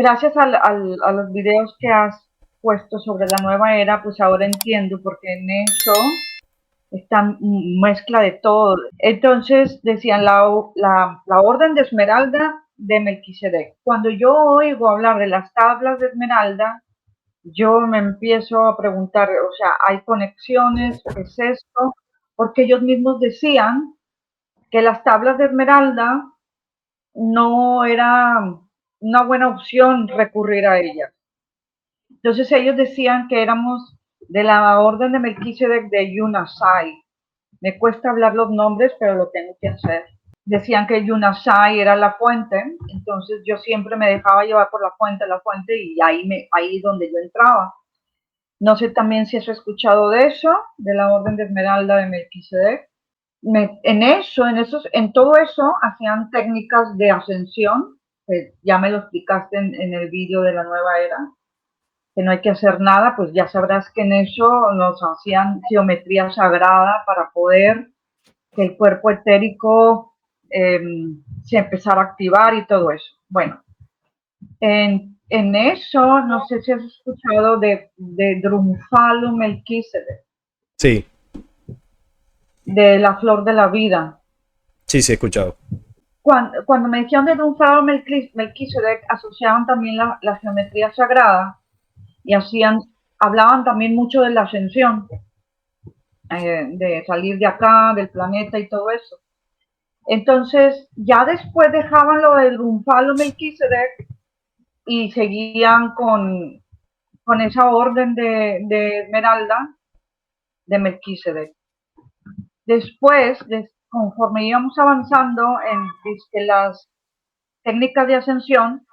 Gracias a los videos que has puesto sobre la nueva era, pues ahora entiendo, porque en eso está mezcla de todo. Entonces decían la orden de Esmeralda de Melquisedec. Cuando yo oigo hablar de las tablas de Esmeralda, yo me empiezo a preguntar, o sea, ¿hay conexiones? ¿Qué es esto? Porque ellos mismos decían que las tablas de Esmeralda no era una buena opción recurrir a ellas. Entonces ellos decían que éramos de la orden de Melquisedec de Yunasai. Me cuesta hablar los nombres, pero lo tengo que hacer. Decían que Yunasai era la fuente, entonces yo siempre me dejaba llevar por la fuente, y ahí donde yo entraba. No sé también si has escuchado de eso, de la orden de Esmeralda de Melquisedec. En todo eso hacían técnicas de ascensión, que ya me lo explicaste en el vídeo de la nueva era, que no hay que hacer nada, pues ya sabrás que en eso nos hacían geometría sagrada para poder que el cuerpo etérico eh, se empezara a activar y todo eso. Bueno, en eso, no sé si has escuchado de Drunfalo Melquisedec, Sí, de la flor de la vida. sí, sí, he escuchado. Cuando me dijeron de Drunfalo Melquisedec, asociaban también la geometría sagrada y hablaban también mucho de la ascensión, de salir de acá, del planeta y todo eso. Entonces, ya después dejaban lo del Drunfalo Melquisedec y seguían con esa orden de Esmeralda de Melquisedec. Después, conforme íbamos avanzando en las técnicas de ascensión,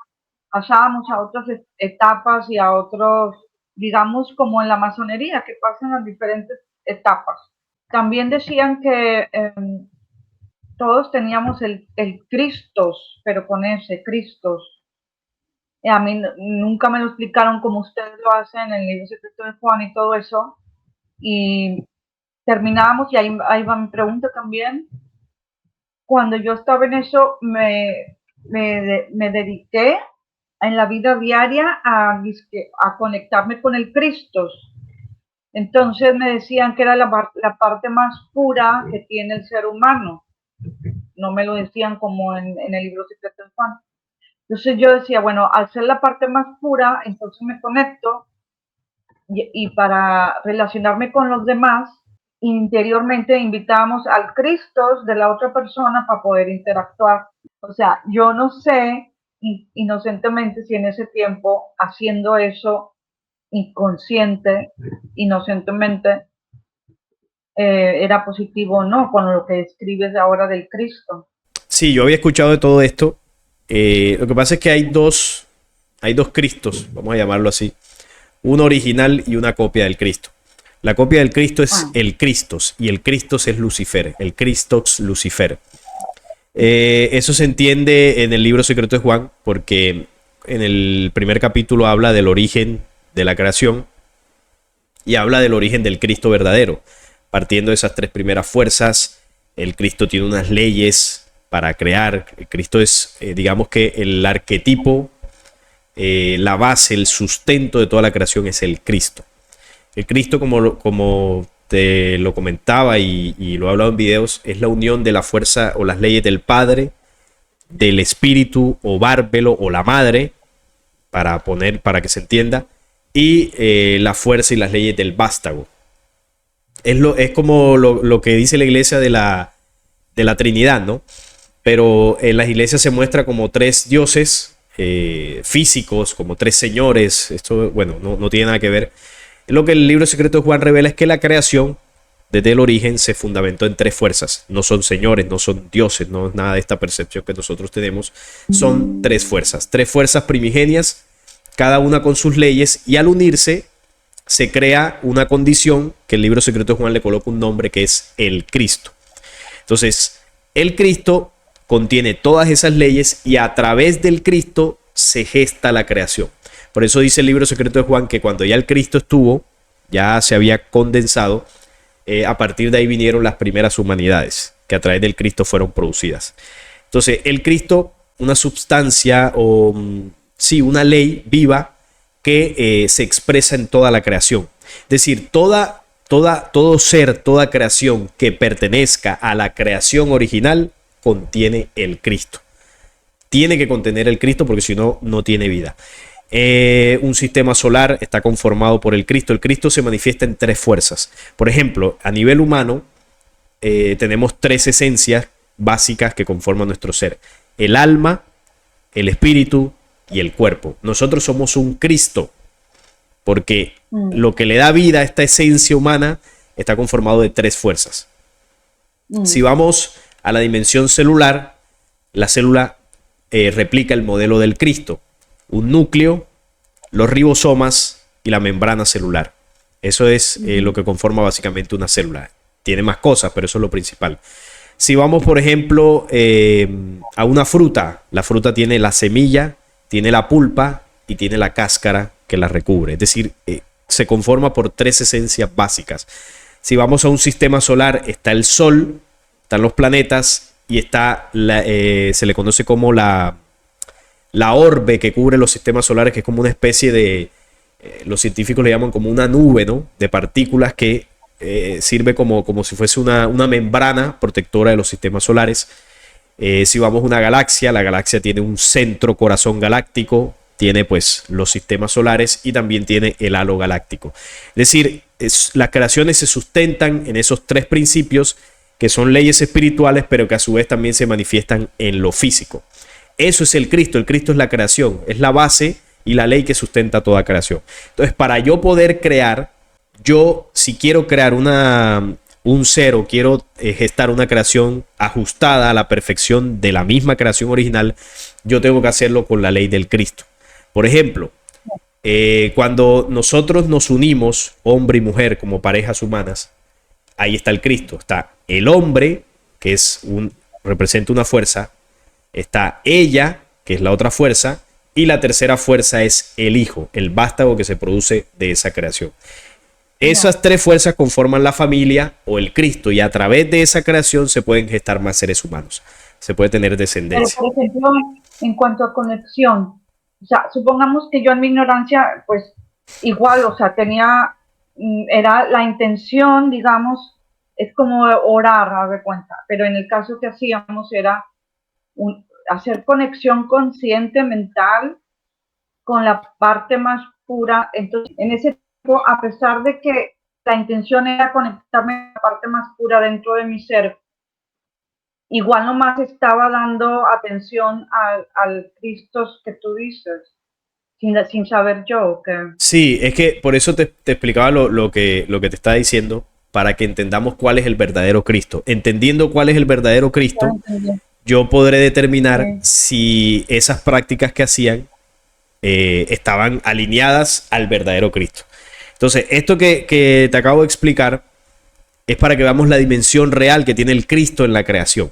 pasábamos a otras etapas y a otros, digamos, como en la masonería, que pasan las diferentes etapas. También decían que todos teníamos el Cristos, pero con ese Cristos. Y a mí nunca me lo explicaron como ustedes lo hacen en el libro secreto de Juan y todo eso. Y terminábamos, y ahí va mi pregunta también. Cuando yo estaba en eso, me dediqué en la vida diaria a conectarme con el Cristo. Entonces me decían que era la parte más pura que tiene el ser humano. No me lo decían como en el libro secreto de Juan. Entonces yo decía, bueno, al ser la parte más pura, entonces me conecto y para relacionarme con los demás, interiormente invitábamos al Cristo de la otra persona para poder interactuar. O sea, yo no sé inocentemente si en ese tiempo haciendo eso inconsciente, inocentemente, era positivo o no con lo que escribes ahora del Cristo. Sí, yo había escuchado de todo esto. Lo que pasa es que hay dos Cristos, vamos a llamarlo así. Uno original y una copia del Cristo. La copia del Cristo es Ah, el Cristos y el Cristos es Lucifer, el Christos Lucifer. Eso se entiende en el libro secreto de Juan porque en el primer capítulo habla del origen de la creación y habla del origen del Cristo verdadero. Partiendo de esas tres primeras fuerzas, el Cristo tiene unas leyes para crear. El Cristo es, digamos que el arquetipo, la base, el sustento de toda la creación es el Cristo. El Cristo, como te lo comentaba y lo he hablado en videos, es la unión de la fuerza o las leyes del Padre, del Espíritu o Bárbelo o la Madre, para que se entienda, y la fuerza y las leyes del vástago. Es como lo que dice la iglesia de la Trinidad, ¿no? Pero en las iglesias se muestra como tres dioses físicos, como tres señores. Esto, bueno, no tiene nada que ver. Lo que el libro secreto de Juan revela es que la creación, desde el origen, se fundamentó en tres fuerzas. No son señores, no son dioses, no es nada de esta percepción que nosotros tenemos. Son tres fuerzas primigenias, cada una con sus leyes, y al unirse se crea una condición que el libro secreto de Juan le coloca un nombre que es el Cristo. Entonces, el Cristo contiene todas esas leyes y a través del Cristo se gesta la creación. Por eso dice el libro secreto de Juan que cuando ya el Cristo estuvo, ya se había condensado, a partir de ahí vinieron las primeras humanidades que a través del Cristo fueron producidas. Entonces, el Cristo, una sustancia o sí, una ley viva que se expresa en toda la creación. Es decir, todo ser, toda creación que pertenezca a la creación original contiene el Cristo. Tiene que contener el Cristo porque si no, no tiene vida. Un sistema solar está conformado por el Cristo. El Cristo se manifiesta en tres fuerzas. Por ejemplo, a nivel humano, tenemos tres esencias básicas que conforman nuestro ser: el alma, el espíritu y el cuerpo. Nosotros somos un Cristo porque lo que le da vida a esta esencia humana está conformado de tres fuerzas. Si vamos a la dimensión celular, la célula replica el modelo del Cristo: un núcleo, los ribosomas y la membrana celular. Eso es lo que conforma básicamente una célula. Tiene más cosas, pero eso es lo principal. Si vamos, por ejemplo, a una fruta, la fruta tiene la semilla, tiene la pulpa y tiene la cáscara que la recubre. Es decir, se conforma por tres esencias básicas. Si vamos a un sistema solar, está el Sol, están los planetas y está se le conoce como la orbe que cubre los sistemas solares, que es como una especie de, los científicos le llaman como una nube, ¿no?, de partículas que sirve como si fuese una membrana protectora de los sistemas solares. Si vamos a una galaxia, la galaxia tiene un centro corazón galáctico, tiene pues los sistemas solares y también tiene el halo galáctico. Es decir, las creaciones se sustentan en esos tres principios que son leyes espirituales, pero que a su vez también se manifiestan en lo físico. Eso es el Cristo es la creación, es la base y la ley que sustenta toda creación. Entonces, para yo poder crear, si quiero crear un ser o quiero gestar una creación ajustada a la perfección de la misma creación original, yo tengo que hacerlo con la ley del Cristo. Por ejemplo, cuando nosotros nos unimos, hombre y mujer, como parejas humanas, ahí está el Cristo. Está el hombre, que representa una fuerza, está ella, que es la otra fuerza, y la tercera fuerza es el Hijo, el vástago que se produce de esa creación. Esas tres fuerzas conforman la familia o el Cristo, y a través de esa creación se pueden gestar más seres humanos. Se puede tener descendencia. Pero, por ejemplo, en cuanto a conexión, o sea, supongamos que yo en mi ignorancia, pues igual, o sea, era la intención, digamos, es como orar, a ver cuenta, pero en el caso que hacíamos era hacer conexión consciente, mental, con la parte más pura. Entonces, en ese tiempo, a pesar de que la intención era conectarme a la parte más pura dentro de mi ser, igual nomás estaba dando atención al Cristo que tú dices, sin saber yo. Sí, es que por eso te explicaba lo que te estaba diciendo, para que entendamos cuál es el verdadero Cristo. Entendiendo cuál es el verdadero Cristo, yo podré determinar si esas prácticas que hacían estaban alineadas al verdadero Cristo. Entonces, esto que te acabo de explicar es para que veamos la dimensión real que tiene el Cristo en la creación.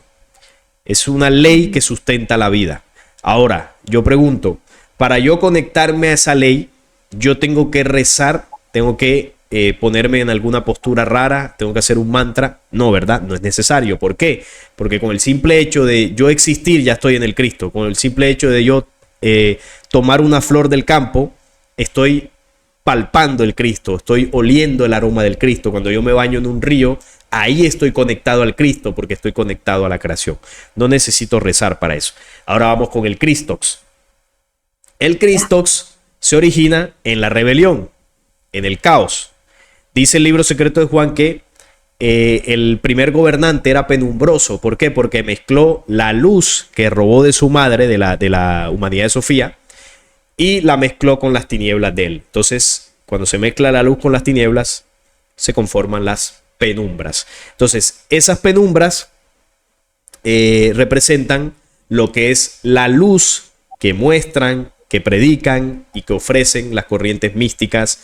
Es una ley que sustenta la vida. Ahora, yo pregunto, para yo conectarme a esa ley, yo tengo que rezar, tengo que ponerme en alguna postura rara, tengo que hacer un mantra. No, ¿verdad? No es necesario. ¿Por qué? Porque con el simple hecho de yo existir ya estoy en el Cristo. Con el simple hecho de yo tomar una flor del campo, estoy palpando el Cristo, estoy oliendo el aroma del Cristo. Cuando yo me baño en un río, ahí estoy conectado al Cristo porque estoy conectado a la creación. No necesito rezar para eso. Ahora vamos con el Christox. El Christox se origina en la rebelión, en el caos. Dice el libro secreto de Juan que el primer gobernante era penumbroso. ¿Por qué? Porque mezcló la luz que robó de su madre, de la humanidad de Sofía, y la mezcló con las tinieblas de él. Entonces, cuando se mezcla la luz con las tinieblas, se conforman las penumbras. Entonces, esas penumbras representan lo que es la luz que muestran, que predican y que ofrecen las corrientes místicas,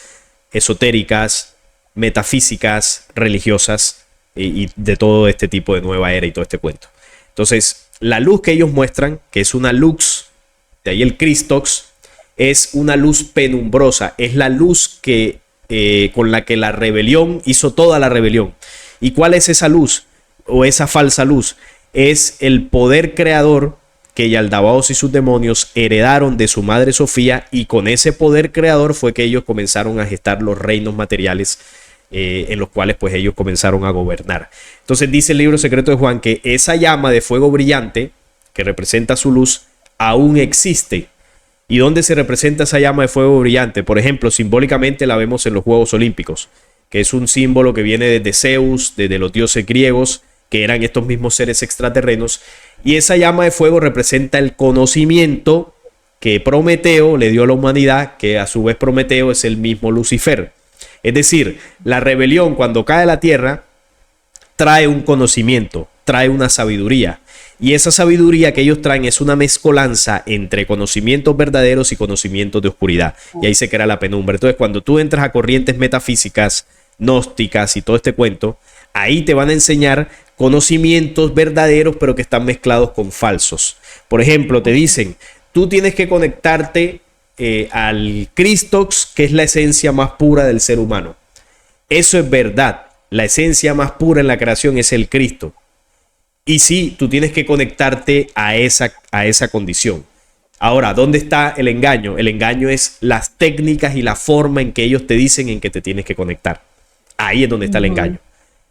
esotéricas, metafísicas, religiosas y de todo este tipo de nueva era y todo este cuento. Entonces, la luz que ellos muestran, que es una luz, de ahí el Christox, es una luz penumbrosa, es la luz que con la que la rebelión hizo toda la rebelión. ¿Y cuál es esa luz o esa falsa luz? Es el poder creador que Yaldabaoth y sus demonios heredaron de su madre Sofía, y con ese poder creador fue que ellos comenzaron a gestar los reinos materiales en los cuales pues ellos comenzaron a gobernar. Entonces dice el libro secreto de Juan que esa llama de fuego brillante que representa su luz aún existe. ¿Y dónde se representa esa llama de fuego brillante? Por ejemplo, simbólicamente la vemos en los Juegos Olímpicos, que es un símbolo que viene desde Zeus, desde los dioses griegos, que eran estos mismos seres extraterrenos, y esa llama de fuego representa el conocimiento que Prometeo le dio a la humanidad, que a su vez Prometeo es el mismo Lucifer. Es decir, la rebelión cuando cae a la tierra trae un conocimiento, trae una sabiduría, y esa sabiduría que ellos traen es una mezcolanza entre conocimientos verdaderos y conocimientos de oscuridad, y ahí se crea la penumbra. Entonces, cuando tú entras a corrientes metafísicas, gnósticas y todo este cuento, ahí te van a enseñar conocimientos verdaderos pero que están mezclados con falsos. Por ejemplo, te dicen, tú tienes que conectarte al Christox, que es la esencia más pura del ser humano. Eso es verdad. La esencia más pura en la creación es el Cristo. Y sí, tú tienes que conectarte a esa condición. Ahora, ¿dónde está el engaño? El engaño es las técnicas y la forma en que ellos te dicen en que te tienes que conectar. Ahí es donde está el engaño.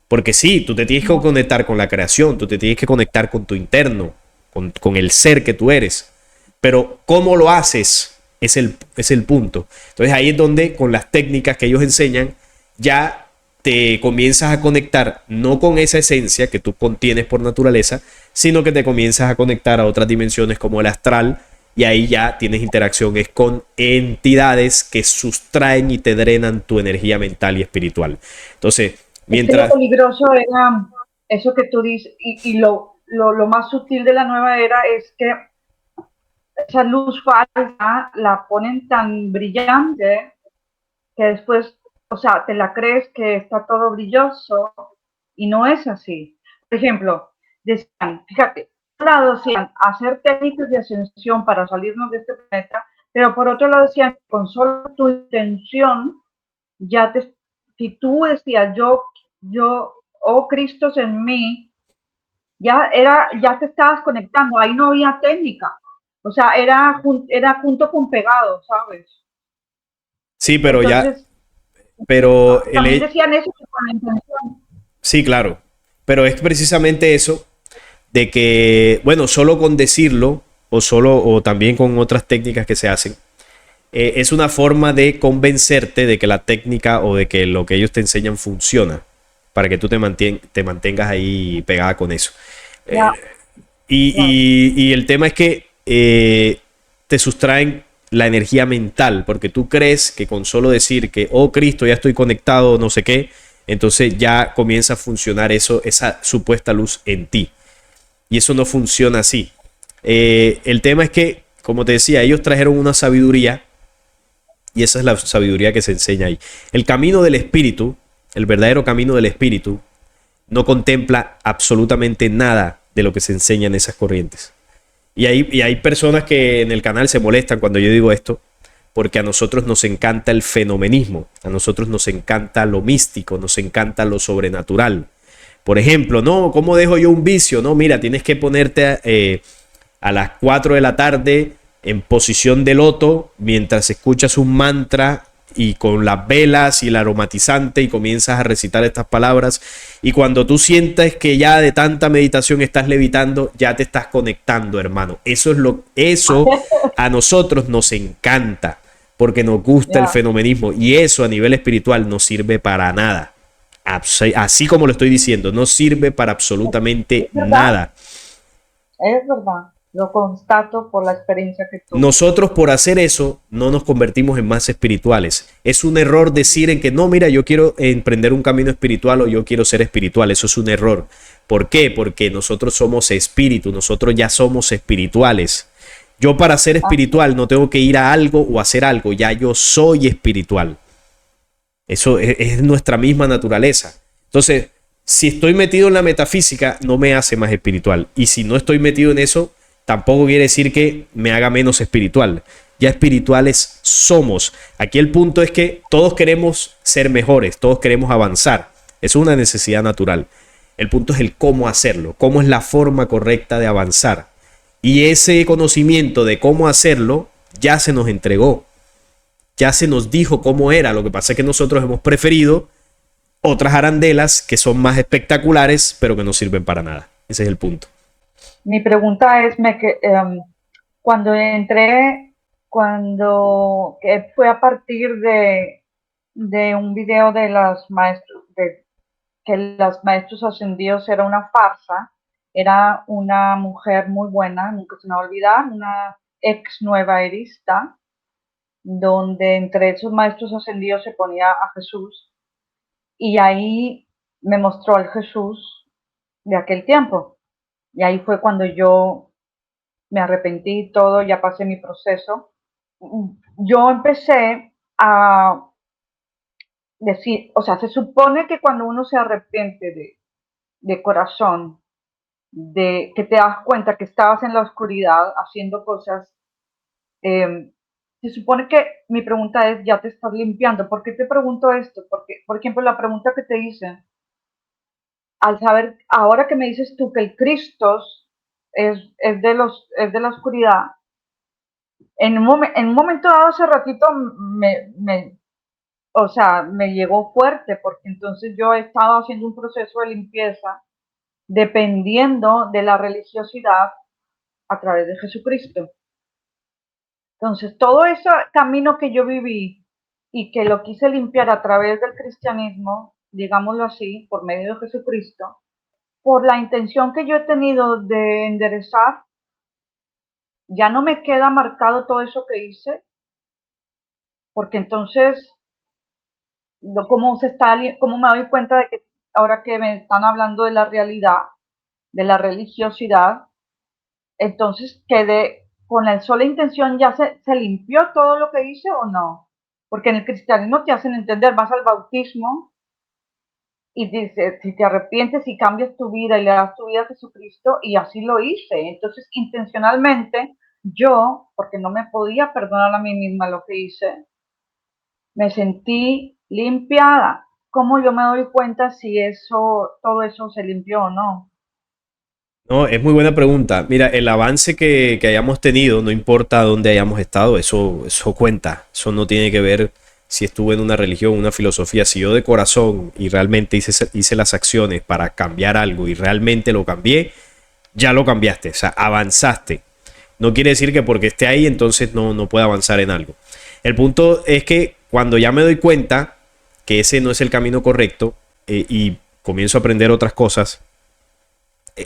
Porque sí, tú te tienes que conectar con la creación, tú te tienes que conectar con tu interno, con el ser que tú eres. Pero ¿cómo lo haces? Es el punto. Entonces ahí es donde con las técnicas que ellos enseñan ya te comienzas a conectar no con esa esencia que tú contienes por naturaleza, sino que te comienzas a conectar a otras dimensiones como el astral, y ahí ya tienes interacciones con entidades que sustraen y te drenan tu energía mental y espiritual. Entonces, mientras... Lo peligroso era eso que tú dices, y lo más sutil de la nueva era es que esa luz falsa la ponen tan brillante que después, o sea, te la crees que está todo brilloso y no es así. Por ejemplo, decían, fíjate, por un lado decían hacer técnicas de ascensión para salirnos de este planeta, pero por otro lado decían, con solo tu intención, ya te, si tú decías yo, oh Cristo en mí, ya te estabas conectando, ahí no había técnica. O sea, era junto con pegado, ¿sabes? Sí, pero entonces, pero también decían eso con la intención. Sí, claro. Pero es precisamente eso de que, bueno, solo con decirlo o también con otras técnicas que se hacen, es una forma de convencerte de que la técnica o de que lo que ellos te enseñan funciona, para que tú te mantengas ahí pegada con eso. Ya. Y el tema es que te sustraen la energía mental, porque tú crees que con solo decir que, oh Cristo, ya estoy conectado, no sé qué, entonces ya comienza a funcionar esa supuesta luz en ti. Y eso no funciona así. El tema es que, como te decía, ellos trajeron una sabiduría, y esa es la sabiduría que se enseña ahí. El camino del espíritu, el verdadero camino del espíritu, no contempla absolutamente nada de lo que se enseña en esas corrientes. Y hay personas que en el canal se molestan cuando yo digo esto, porque a nosotros nos encanta el fenomenismo, a nosotros nos encanta lo místico, nos encanta lo sobrenatural. Por ejemplo, no, ¿cómo dejo yo un vicio? No, mira, tienes que ponerte a las 4 de la tarde en posición de loto mientras escuchas un mantra y con las velas y el aromatizante y comienzas a recitar estas palabras, y cuando tú sientas que ya de tanta meditación estás levitando, ya te estás conectando, hermano. Eso a nosotros nos encanta porque nos gusta el fenomenismo, y eso a nivel espiritual no sirve para nada. Así como lo estoy diciendo, no sirve para absolutamente nada. Es verdad. Lo constato por la experiencia que tuve. Nosotros por hacer eso no nos convertimos en más espirituales. Es un error decir en que no, mira, yo quiero emprender un camino espiritual o yo quiero ser espiritual. Eso es un error. ¿Por qué? Porque nosotros somos espíritu, nosotros ya somos espirituales. Yo para ser espiritual no tengo que ir a algo o hacer algo, ya yo soy espiritual. Eso es nuestra misma naturaleza. Entonces, si estoy metido en la metafísica, no me hace más espiritual. Y si no estoy metido en eso, tampoco quiere decir que me haga menos espiritual. Ya espirituales somos. Aquí el punto es que todos queremos ser mejores, todos queremos avanzar. Es una necesidad natural. El punto es el cómo hacerlo, cómo es la forma correcta de avanzar. Y ese conocimiento de cómo hacerlo ya se nos entregó, ya se nos dijo cómo era. Lo que pasa es que nosotros hemos preferido otras arandelas que son más espectaculares, pero que no sirven para nada. Ese es el punto. Mi pregunta es, cuando entré, que fue a partir de un video de las maestros, de que los maestros ascendidos era una farsa, era una mujer muy buena, nunca se me va a olvidar, una ex nueva erista, donde entre esos maestros ascendidos se ponía a Jesús, y ahí me mostró al Jesús de aquel tiempo. Y ahí fue cuando yo me arrepentí y todo, ya pasé mi proceso. Yo empecé a decir, o sea, se supone que cuando uno se arrepiente de corazón, de que te das cuenta que estabas en la oscuridad haciendo cosas, eh, se supone que mi pregunta es, ya te estás limpiando. ¿Por qué te pregunto esto? Porque, por ejemplo, la pregunta que te hice, al saber, ahora que me dices tú que el Cristo es de la oscuridad, en un momento dado hace ratito o sea, me llegó fuerte, porque entonces yo he estado haciendo un proceso de limpieza dependiendo de la religiosidad a través de Jesucristo. Entonces, todo ese camino que yo viví y que lo quise limpiar a través del cristianismo, digámoslo así, por medio de Jesucristo, por la intención que yo he tenido de enderezar, ya no me queda marcado todo eso que hice, porque entonces, cómo me doy cuenta de que ahora que me están hablando de la realidad, de la religiosidad, entonces quedé con la sola intención, ¿ya se limpió todo lo que hice o no? Porque en el cristianismo te hacen entender, vas al bautismo y dice, si te arrepientes y cambias tu vida y le das tu vida a Jesucristo, y así lo hice. Entonces, intencionalmente, yo, porque no me podía perdonar a mí misma lo que hice, me sentí limpiada. ¿Cómo yo me doy cuenta si todo eso se limpió o no? No, es muy buena pregunta. Mira, el avance que hayamos tenido, no importa dónde hayamos estado, eso cuenta. Eso no tiene que ver si estuve en una religión, una filosofía. Si yo de corazón y realmente hice las acciones para cambiar algo y realmente lo cambié, ya lo cambiaste, o sea, avanzaste. No quiere decir que porque esté ahí entonces no pueda avanzar en algo. El punto es que cuando ya me doy cuenta que ese no es el camino correcto, y comienzo a aprender otras cosas,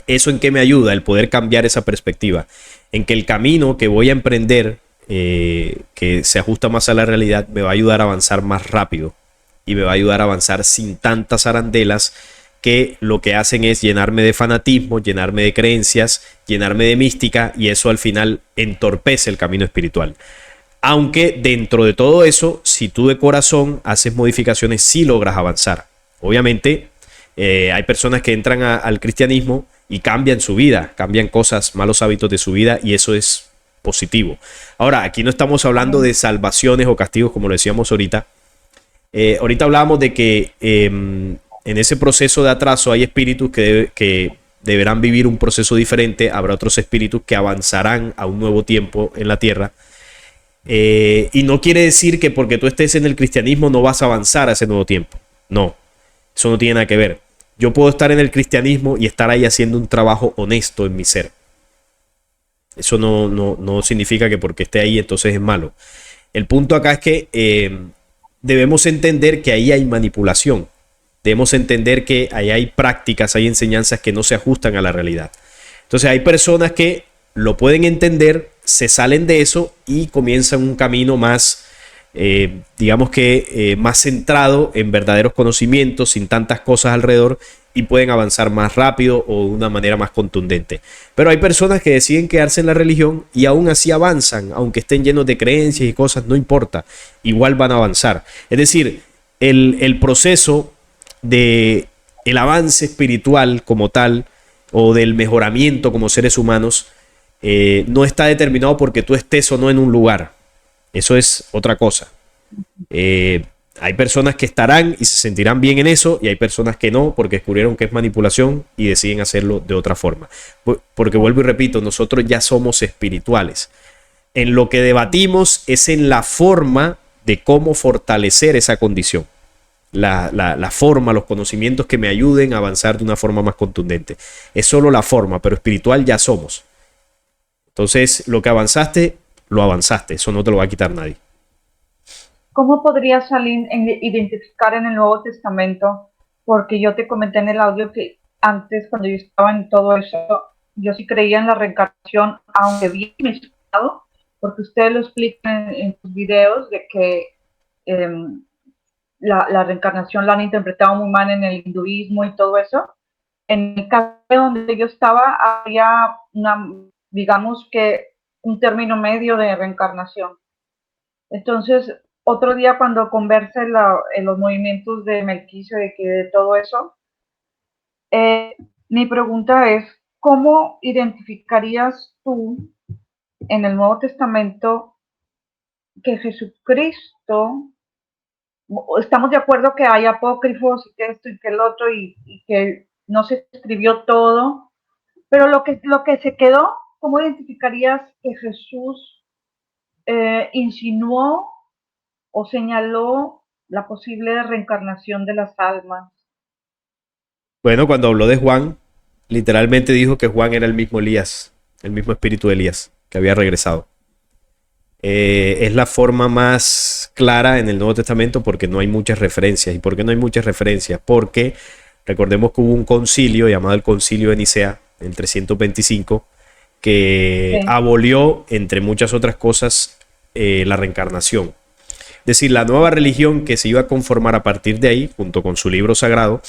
¿eso en qué me ayuda? El poder cambiar esa perspectiva. En que el camino que voy a emprender, que se ajusta más a la realidad, me va a ayudar a avanzar más rápido. Y me va a ayudar a avanzar sin tantas arandelas que lo que hacen es llenarme de fanatismo, llenarme de creencias, llenarme de mística, y eso al final entorpece el camino espiritual. Aunque dentro de todo eso, si tú de corazón haces modificaciones, sí logras avanzar. Obviamente, hay personas que entran al cristianismo y cambian su vida, cambian cosas, malos hábitos de su vida, y eso es positivo. Ahora, aquí no estamos hablando de salvaciones o castigos, como lo decíamos ahorita. Ahorita hablábamos de que en ese proceso de atraso hay espíritus que deberán vivir un proceso diferente. Habrá otros espíritus que avanzarán a un nuevo tiempo en la tierra. Y no quiere decir que porque tú estés en el cristianismo no vas a avanzar a ese nuevo tiempo. No, eso no tiene nada que ver. Yo puedo estar en el cristianismo y estar ahí haciendo un trabajo honesto en mi ser. Eso no significa que porque esté ahí entonces es malo. El punto acá es que debemos entender que ahí hay manipulación. Debemos entender que ahí hay prácticas, hay enseñanzas que no se ajustan a la realidad. Entonces hay personas que lo pueden entender, se salen de eso y comienzan un camino más, digamos que más centrado en verdaderos conocimientos, sin tantas cosas alrededor, y pueden avanzar más rápido o de una manera más contundente. Pero hay personas que deciden quedarse en la religión y aún así avanzan, aunque estén llenos de creencias y cosas, no importa, igual van a avanzar. Es decir, el proceso de el avance espiritual como tal, o del mejoramiento como seres humanos, no está determinado porque tú estés o no en un lugar. Eso es otra cosa. Hay personas que estarán y se sentirán bien en eso y hay personas que no porque descubrieron que es manipulación y deciden hacerlo de otra forma. Porque vuelvo y repito, nosotros ya somos espirituales. En lo que debatimos es en la forma de cómo fortalecer esa condición. La forma, los conocimientos que me ayuden a avanzar de una forma más contundente. Es solo la forma, pero espiritual ya somos. Entonces, lo que avanzaste, lo avanzaste. Eso no te lo va a quitar nadie. ¿Cómo podrías identificar en el Nuevo Testamento? Porque yo te comenté en el audio que antes, cuando yo estaba en todo eso, yo sí creía en la reencarnación, aunque bien mezclado, porque ustedes lo explican en sus videos de que eh, la reencarnación la han interpretado muy mal en el hinduismo y todo eso. En el caso donde yo estaba, había digamos que un término medio de reencarnación. Entonces, otro día cuando converse en los movimientos de Melquisedec y de todo eso, mi pregunta es, ¿cómo identificarías tú en el Nuevo Testamento que Jesucristo, estamos de acuerdo que hay apócrifos y que esto y que el otro y que no se escribió todo, pero lo que se quedó, ¿cómo identificarías que Jesús insinuó o señaló la posible reencarnación de las almas? Bueno, cuando habló de Juan, literalmente dijo que Juan era el mismo Elías, el mismo espíritu de Elías, que había regresado. Es la forma más clara en el Nuevo Testamento porque no hay muchas referencias. ¿Y por qué no hay muchas referencias? Porque recordemos que hubo un concilio llamado el Concilio de Nicea en 325 que Sí. abolió, entre muchas otras cosas, la reencarnación. Es decir, la nueva religión que se iba a conformar a partir de ahí, junto con su libro sagrado,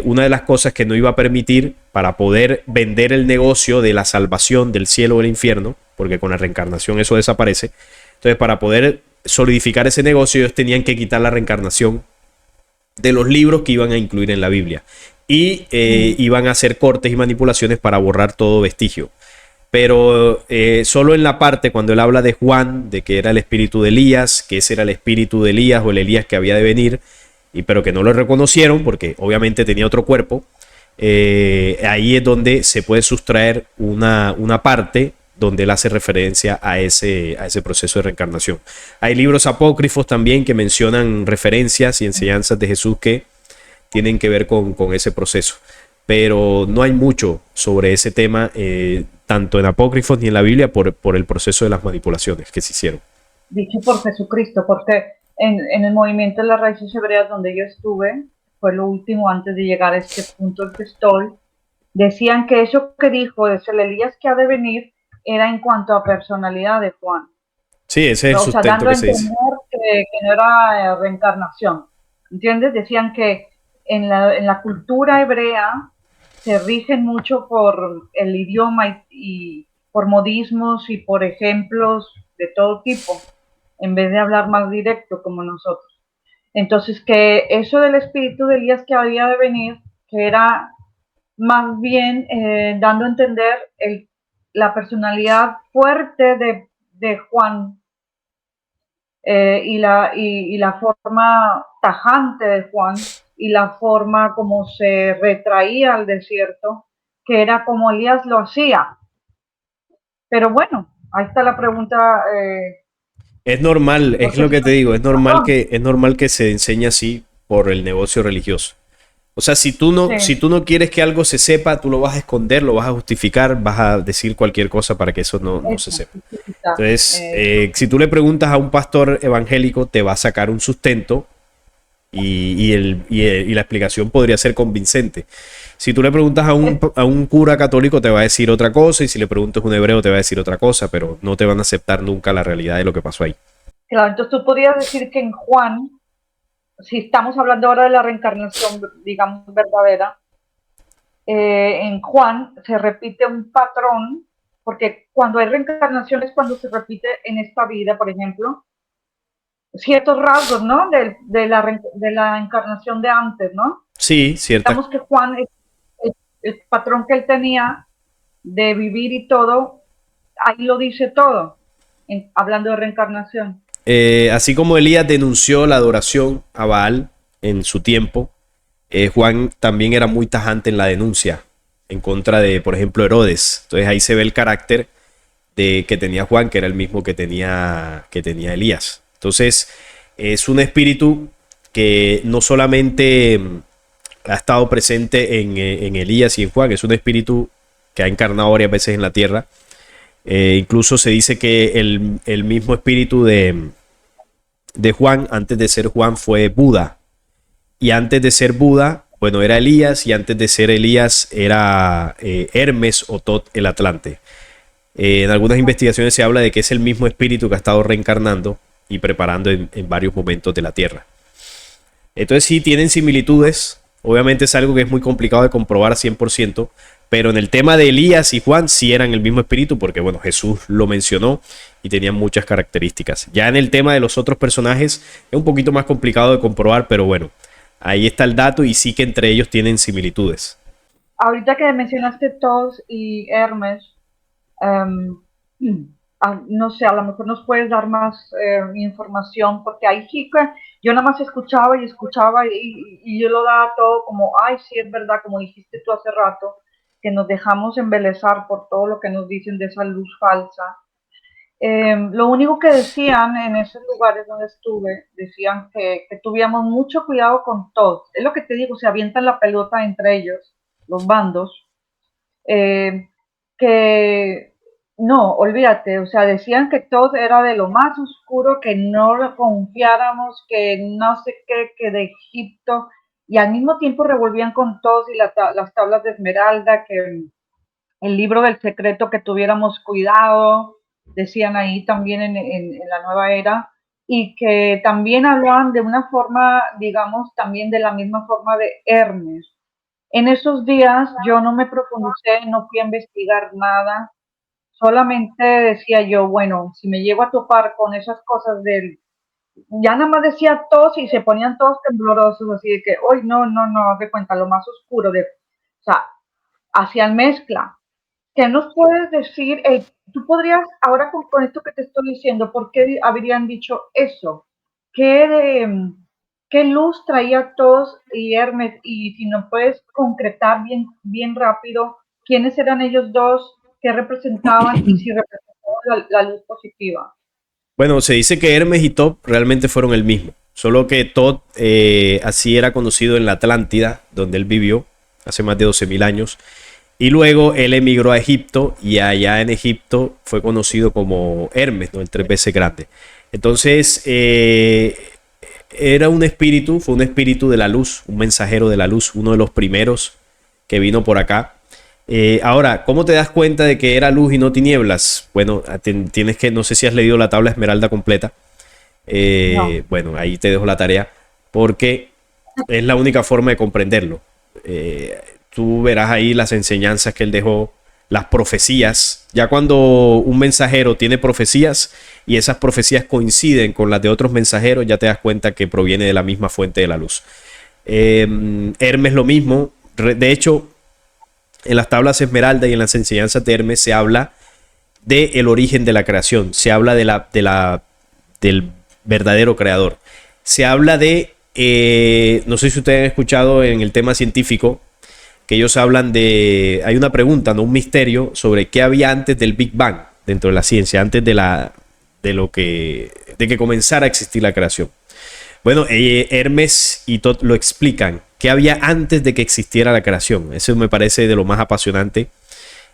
una de las cosas que no iba a permitir para poder vender el negocio de la salvación del cielo o del infierno, porque con la reencarnación eso desaparece. Entonces, para poder solidificar ese negocio, ellos tenían que quitar la reencarnación de los libros que iban a incluir en la Biblia. Y iban a hacer cortes y manipulaciones para borrar todo vestigio. Pero solo en la parte cuando él habla de Juan, de que era el espíritu de Elías, que ese era el espíritu de Elías o el Elías que había de venir, pero que no lo reconocieron porque obviamente tenía otro cuerpo, ahí es donde se puede sustraer una parte donde él hace referencia a ese proceso de reencarnación. Hay libros apócrifos también que mencionan referencias y enseñanzas de Jesús que tienen que ver con ese proceso. Pero no hay mucho sobre ese tema, tanto en apócrifos ni en la Biblia, por el proceso de las manipulaciones que se hicieron. Dicho por Jesucristo, porque en el movimiento de las raíces hebreas donde yo estuve, fue lo último antes de llegar a este punto en que estoy, decían que eso que dijo es el Elías que ha de venir era en cuanto a personalidad de Juan. Sí, ese es el O sea, sustento dando a que se dice. entender que no era reencarnación. ¿Entiendes? Decían que en la cultura hebrea se rigen mucho por el idioma y por modismos y por ejemplos de todo tipo, en vez de hablar más directo como nosotros. Entonces, que eso del espíritu de Elías que había de venir, que era más bien dando a entender la personalidad fuerte de Juan y la forma tajante de Juan y la forma como se retraía al desierto, que era como Elías lo hacía. Pero bueno, ahí está la pregunta. Es normal, No es sé lo si que te digo, razón. es normal que se enseñe así por el negocio religioso. O sea, si Sí, tú no quieres que algo se sepa, tú lo vas a esconder, lo vas a justificar, vas a decir cualquier cosa para que eso no se eso, sepa. justificar. Entonces, si tú le preguntas a un pastor evangélico, te va a sacar un sustento y la explicación podría ser convincente. Si tú le preguntas a un cura católico, te va a decir otra cosa, y si le preguntas a un hebreo, te va a decir otra cosa, pero no te van a aceptar nunca la realidad de lo que pasó ahí. Claro, entonces tú podrías decir que en Juan, si estamos hablando ahora de la reencarnación, digamos, verdadera, en Juan se repite un patrón, porque cuando hay reencarnación es cuando se repite en esta vida, por ejemplo, ciertos rasgos, ¿no? De la encarnación de antes, ¿no? Sí, ciertas. Digamos que Juan, el patrón que él tenía de vivir y todo, ahí lo dice todo, hablando de reencarnación. Así como Elías denunció la adoración a Baal en su tiempo, Juan también era muy tajante en la denuncia en contra de, por ejemplo, Herodes. Entonces ahí se ve el carácter que tenía Juan, que era el mismo que tenía Elías. Entonces es un espíritu que no solamente ha estado presente en Elías y en Juan, es un espíritu que ha encarnado varias veces en la tierra. Incluso se dice que el mismo espíritu de Juan, antes de ser Juan, fue Buda. Y antes de ser Buda, bueno, era Elías, y antes de ser Elías era Hermes o Tot el Atlante. En algunas investigaciones se habla de que es el mismo espíritu que ha estado reencarnando y preparando en varios momentos de la Tierra. Entonces sí, tienen similitudes. Obviamente es algo que es muy complicado de comprobar 100%, pero en el tema de Elías y Juan sí eran el mismo espíritu, porque bueno, Jesús lo mencionó y tenían muchas características. Ya en el tema de los otros personajes es un poquito más complicado de comprobar, pero bueno, ahí está el dato y sí que entre ellos tienen similitudes. Ahorita que mencionaste Tos y Hermes, um, no sé, a lo mejor nos puedes dar más información, porque ahí sí que yo nada más escuchaba y yo lo daba todo como, ay, sí, es verdad, como dijiste tú hace rato, que nos dejamos embelezar por todo lo que nos dicen de esa luz falsa. Lo único que decían en esos lugares donde estuve, decían que tuviéramos mucho cuidado con todos. Es lo que te digo, se avientan la pelota entre ellos, los bandos, que no, olvídate, o sea, decían que todo era de lo más oscuro, que no confiáramos, que no sé qué, que de Egipto, y al mismo tiempo revolvían con todos y las tablas de Esmeralda, que el libro del secreto, que tuviéramos cuidado, decían ahí también en la nueva era, y que también hablaban de una forma, digamos, también de la misma forma de Hermes. En esos días yo no me profundicé, no fui a investigar nada, solamente decía yo, bueno, si me llego a topar con esas cosas del, ya nada más decía tos y se ponían todos temblorosos, así de que, hoy no, no, no, haz de cuenta, lo más oscuro de, o sea, hacían mezcla. ¿Qué nos puedes decir? Tú podrías, ahora con esto que te estoy diciendo, ¿por qué habrían dicho eso? ¿Qué, qué luz traía Tos y Hermes? Y si no puedes concretar bien, bien rápido, ¿quiénes eran ellos dos? ¿Qué representaban? Y si representaban la luz positiva. Bueno, se dice que Hermes y Tot realmente fueron el mismo, solo que Tot así era conocido en la Atlántida, donde él vivió hace más de 12.000 años. Y luego él emigró a Egipto y allá en Egipto fue conocido como Hermes, ¿no? El 3 veces grande. Entonces, era un espíritu, fue un espíritu de la luz, un mensajero de la luz, uno de los primeros que vino por acá. Ahora, ¿cómo te das cuenta de que era luz y no tinieblas? Bueno, tienes que, no sé si has leído la tabla Esmeralda completa. No. Bueno, ahí te dejo la tarea, porque es la única forma de comprenderlo. Tú verás ahí las enseñanzas que él dejó, las profecías. Ya cuando un mensajero tiene profecías y esas profecías coinciden con las de otros mensajeros, ya te das cuenta que proviene de la misma fuente de la luz. Hermes lo mismo. De hecho, en las tablas Esmeralda y en las enseñanzas de Hermes se habla del origen de la creación, se habla del verdadero creador. Se habla de, no sé si ustedes han escuchado en el tema científico, que ellos hablan de, hay una pregunta, ¿no? Un misterio sobre qué había antes del Big Bang dentro de la ciencia, antes de que comenzara a existir la creación. Bueno, Hermes y Tot lo explican, qué había antes de que existiera la creación. Eso me parece de lo más apasionante.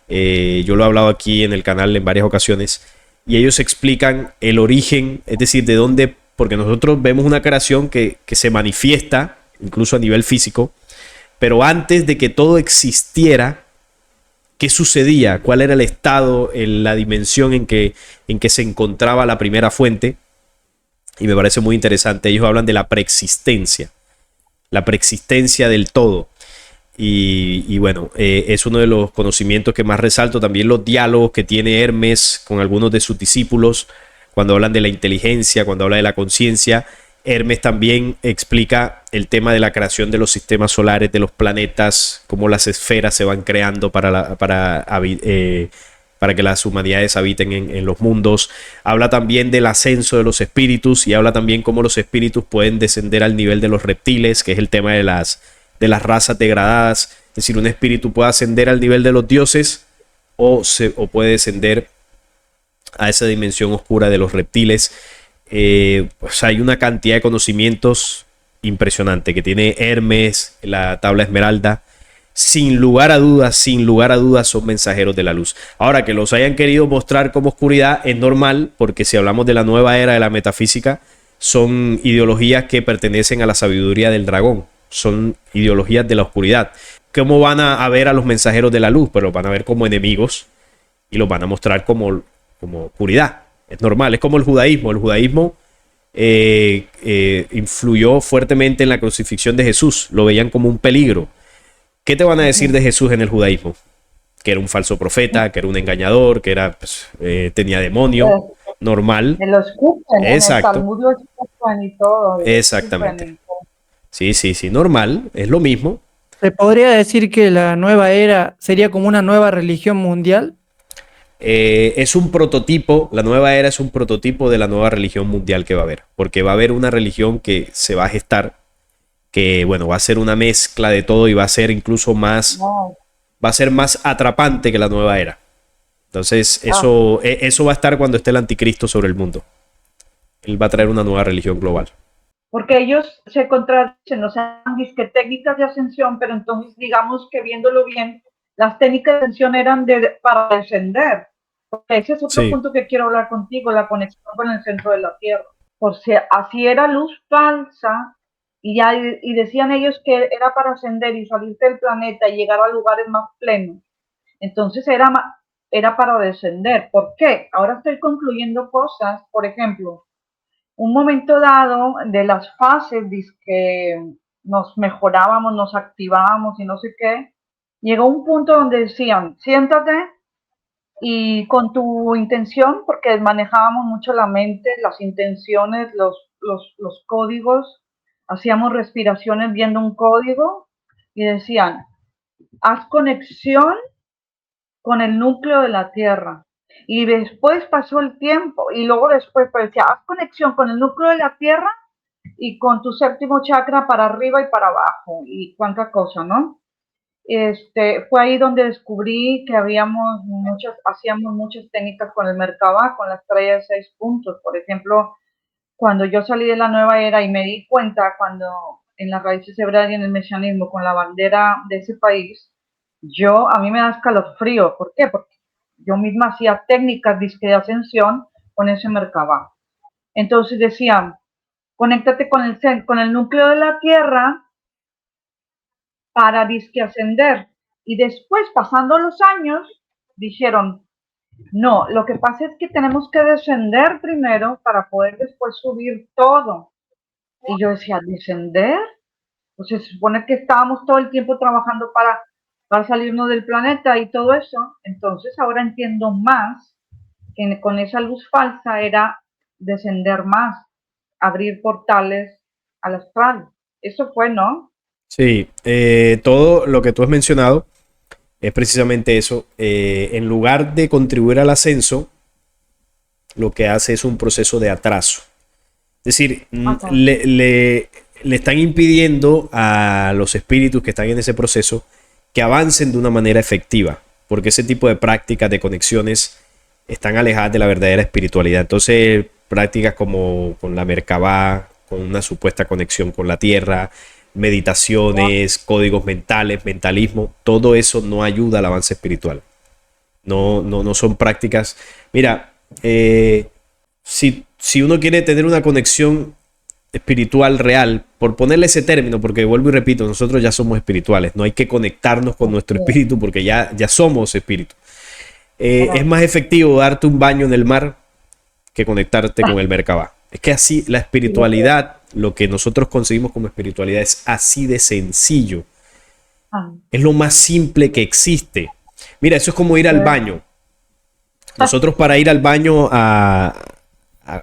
Yo lo he hablado aquí en el canal en varias ocasiones, y ellos explican el origen, es decir, de dónde, porque nosotros vemos una creación que se manifiesta incluso a nivel físico, pero antes de que todo existiera, ¿qué sucedía? ¿Cuál era el estado, la dimensión en que se encontraba la primera fuente? Y me parece muy interesante. Ellos hablan de la preexistencia del todo. Y bueno, es uno de los conocimientos que más resalto. También los diálogos que tiene Hermes con algunos de sus discípulos, cuando hablan de la inteligencia, cuando habla de la conciencia. Hermes también explica el tema de la creación de los sistemas solares, de los planetas, cómo las esferas se van creando para para que las humanidades habiten en los mundos. Habla también del ascenso de los espíritus y habla también cómo los espíritus pueden descender al nivel de los reptiles, que es el tema de las razas degradadas. Es decir, un espíritu puede ascender al nivel de los dioses o puede descender a esa dimensión oscura de los reptiles. Pues hay una cantidad de conocimientos impresionante que tiene Hermes, la tabla esmeralda. Sin lugar a dudas, son mensajeros de la luz. Ahora, que los hayan querido mostrar como oscuridad es normal, porque si hablamos de la nueva era de la metafísica, son ideologías que pertenecen a la sabiduría del dragón. Son ideologías de la oscuridad. ¿Cómo van a ver a los mensajeros de la luz? Pues los van a ver como enemigos y los van a mostrar como oscuridad. Es normal, es como el judaísmo. El judaísmo influyó fuertemente en la crucifixión de Jesús. Lo veían como un peligro. ¿Qué te van a decir de Jesús en el judaísmo? Que era un falso profeta, que era un engañador, que era, pues, tenía demonio, normal. Me lo escupen, exacto. En el Talmud lo escupen y todo. Exactamente. Sí, normal, es lo mismo. ¿Se podría decir que la nueva era sería como una nueva religión mundial? Es un prototipo, la nueva era es un prototipo de la nueva religión mundial que va a haber, porque va a haber una religión que se va a gestar, que bueno, va a ser una mezcla de todo y va a ser incluso más, va a ser más atrapante que la nueva era. Entonces eso va a estar cuando esté el anticristo sobre el mundo. Él va a traer una nueva religión global. Porque ellos se contradicen, o sea, que técnicas de ascensión, pero entonces digamos que viéndolo bien, las técnicas de ascensión eran para descender. Porque ese es otro punto que quiero hablar contigo, la conexión con el centro de la Tierra. Porque así era luz falsa, y decían ellos que era para ascender y salir del planeta y llegar a lugares más plenos. Entonces era para descender. ¿Por qué? Ahora estoy concluyendo cosas. Por ejemplo, un momento dado de las fases que nos mejorábamos, nos activábamos y no sé qué, llegó un punto donde decían, siéntate y con tu intención, porque manejábamos mucho la mente, las intenciones, los códigos, hacíamos respiraciones viendo un código y decían, haz conexión con el núcleo de la Tierra. Y después pasó el tiempo y luego después decía, haz conexión con el núcleo de la Tierra y con tu séptimo chakra para arriba y para abajo y cuánta cosa, ¿no? Fue ahí donde descubrí que hacíamos muchas técnicas con el Merkabah, con la estrella de 6 puntos. Por ejemplo, cuando yo salí de la nueva era y me di cuenta cuando en las raíces hebreas y en el mesianismo con la bandera de ese país, a mí me da escalofrío. ¿Por qué? Porque yo misma hacía técnicas de ascensión con ese Merkabah. Entonces decían, conéctate con el núcleo de la Tierra para disque ascender. Y después, pasando los años, dijeron, no, lo que pasa es que tenemos que descender primero para poder después subir todo. Y yo decía, ¿descender? Pues se supone que estábamos todo el tiempo trabajando para salirnos del planeta y todo eso. Entonces ahora entiendo más que con esa luz falsa era descender más, abrir portales al astral. Eso fue, ¿no? Sí, todo lo que tú has mencionado es precisamente eso. En lugar de contribuir al ascenso, lo que hace es un proceso de atraso. Es decir, le están impidiendo a los espíritus que están en ese proceso que avancen de una manera efectiva, porque ese tipo de prácticas, de conexiones, están alejadas de la verdadera espiritualidad. Entonces, prácticas como con la Merkabah, con una supuesta conexión con la tierra, meditaciones, códigos mentales, mentalismo, todo eso no ayuda al avance espiritual. No son prácticas. Mira, si uno quiere tener una conexión espiritual real, por ponerle ese término, porque vuelvo y repito, nosotros ya somos espirituales, no hay que conectarnos con nuestro espíritu porque ya somos espíritu. Es más efectivo darte un baño en el mar que conectarte con el Merkabah. Es que así la espiritualidad, lo que nosotros concebimos como espiritualidad es así de sencillo. Es lo más simple que existe. Mira, eso es como ir al baño. Nosotros para ir al baño a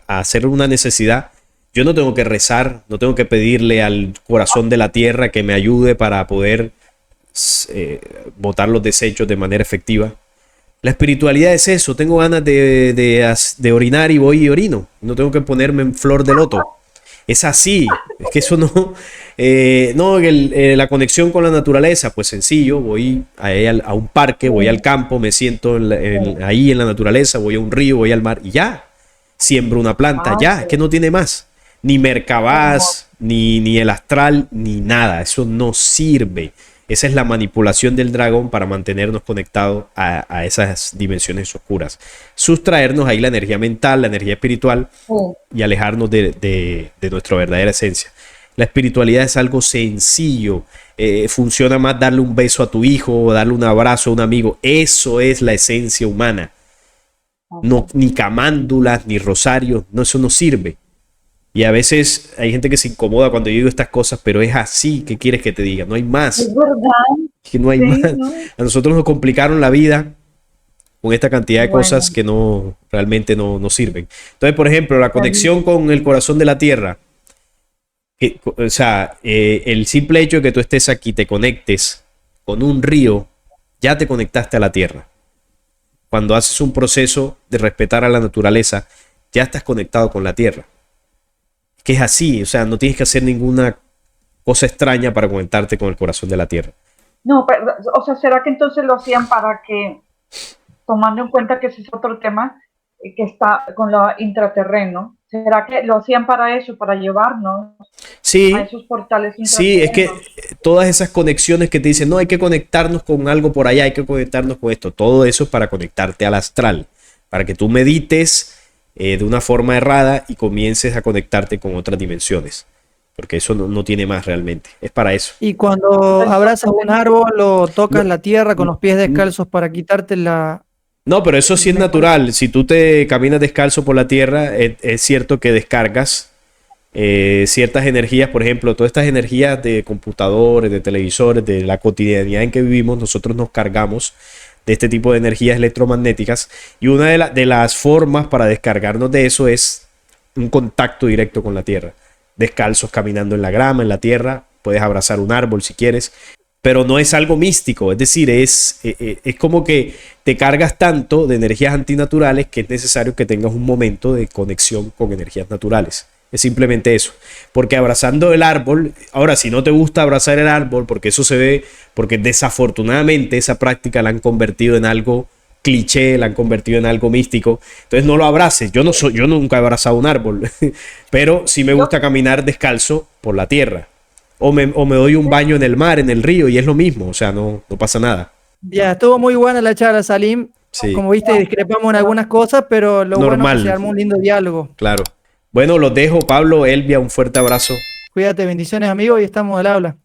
hacer una necesidad, yo no tengo que rezar, no tengo que pedirle al corazón de la tierra que me ayude para poder botar los desechos de manera efectiva. La espiritualidad es eso. Tengo ganas de orinar y voy y orino. No tengo que ponerme en flor de loto. Es así. Es que eso no... no, la conexión con la naturaleza, pues sencillo. Voy a un parque, voy al campo, me siento ahí en la naturaleza, voy a un río, voy al mar y ya. Siembro una planta, ya. Es que no tiene más. Ni Merkabás, ni el astral, ni nada. Eso no sirve. Esa es la manipulación del dragón para mantenernos conectados a esas dimensiones oscuras. Sustraernos ahí la energía mental, la energía espiritual y alejarnos de nuestra verdadera esencia. La espiritualidad es algo sencillo. Funciona más darle un beso a tu hijo, darle un abrazo a un amigo. Eso es la esencia humana. No, ni camándulas, ni rosarios. No, eso no sirve. Y a veces hay gente que se incomoda cuando yo digo estas cosas, pero es así. ¿Qué quieres que te diga? No hay más. Es verdad. Que no hay Sí, más. ¿no? A nosotros nos complicaron la vida con esta cantidad de cosas que no realmente no sirven. Entonces, por ejemplo, la conexión con el corazón de la tierra. O sea, el simple hecho de que tú estés aquí, te conectes con un río, ya te conectaste a la tierra. Cuando haces un proceso de respetar a la naturaleza, ya estás conectado con la tierra. Que es así, o sea, no tienes que hacer ninguna cosa extraña para conectarte con el corazón de la tierra. No, pero, o sea, ¿será que entonces lo hacían para que, tomando en cuenta que ese es otro tema que está con lo intraterreno, ¿será que lo hacían para eso, para llevarnos Sí, a esos portales sí, es que intraterrenos? todas esas conexiones que te dicen, no, hay que conectarnos con algo por allá, hay que conectarnos con esto, todo eso es para conectarte al astral, para que tú medites de una forma errada y comiences a conectarte con otras dimensiones, porque eso no tiene más realmente, es para eso. Y cuando abrazas un árbol o tocas No, la tierra con los pies descalzos para quitarte la... no, pero eso sí es natural, si tú te caminas descalzo por la tierra, es cierto que descargas ciertas energías, por ejemplo, todas estas energías de computadores, de televisores, de la cotidianidad en que vivimos, nosotros nos cargamos de este tipo de energías electromagnéticas y una de las formas para descargarnos de eso es un contacto directo con la tierra. Descalzos caminando en la grama, en la tierra, puedes abrazar un árbol si quieres, pero no es algo místico, es decir, es como que te cargas tanto de energías antinaturales que es necesario que tengas un momento de conexión con energías naturales. Es simplemente eso. Porque abrazando el árbol, ahora si no te gusta abrazar el árbol, porque eso se ve, porque desafortunadamente esa práctica la han convertido en algo cliché, la han convertido en algo místico, entonces no lo abraces. Yo nunca he abrazado un árbol, pero sí me gusta caminar descalzo por la tierra. O me doy un baño en el mar, en el río, y es lo mismo, o sea, no pasa nada. Ya, estuvo muy buena la charla, Salim. Sí, Como viste, discrepamos en algunas cosas, pero lo bueno es que se normal, armó un lindo diálogo. claro. Bueno, los dejo, Pablo, Elvia, un fuerte abrazo. Cuídate, bendiciones, amigo, y estamos al habla.